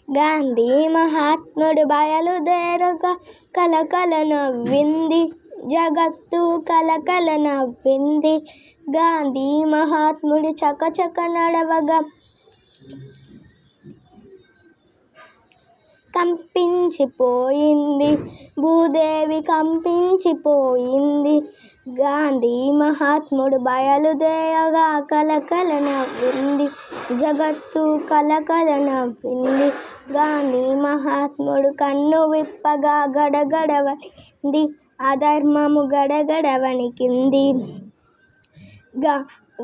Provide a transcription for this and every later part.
గాంధీ మహాత్ముడు బయలుదేరగా కలకల నవ్వింది జగత్తు, కలకల నవ్వింది. గాంధీ మహాత్ముడు చకచక నడవగా కంపించిపోయింది భూదేవి, కంపించిపోయింది. గాంధీ మహాత్ముడు బయలుదేరగా కలకల నవ్వింది జగత్తు, కలకల నవ్వింది. గాంధీ మహాత్ముడు కన్ను విప్పగా గడగడ వణికింది అధర్మము, గడగడ వణికింది.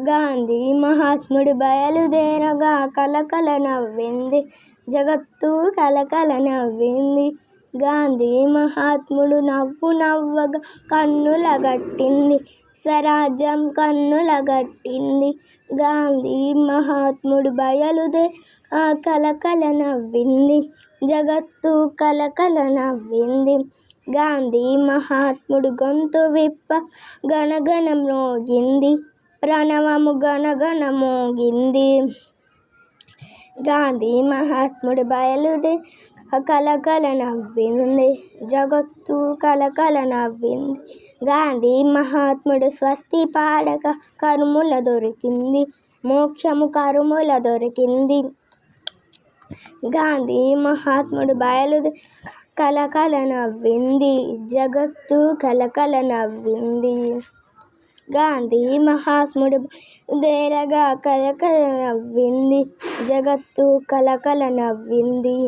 గాంధీ మహాత్ముడు బయలుదేరగా కలకల నవ్వింది జగత్తు, కలకల నవ్వింది. గాంధీ మహాత్ముడు నవ్వగా కన్నులగట్టింది స్వరాజ్యం, కన్నులగట్టింది. గాంధీ మహాత్ముడు బయలుదేరగా కలకల నవ్వింది జగత్తు, కలకల నవ్వింది. గాంధీ మహాత్ముడు గొంతు విప్ప గణగణ మ్రోగింది ప్రణవము, గణగణ మోగింది. గాంధీ మహాత్ముడు బయలుదేరగా కలకల నవ్వింది జగత్తు, కలకల నవ్వింది. గాంధీ మహాత్ముడు స్వస్తి పాడగా కరుముల దొరికింది మోక్షము, కరుముల దొరికింది. గాంధీ మహాత్ముడు బయలుదేరగా కలకల నవ్వింది జగత్తు, కలకల నవ్వింది. గాంధీ మహాత్ముడు బయలుదేరగా కలకల నవ్వింది జగత్తు, కలకల నవ్వింది.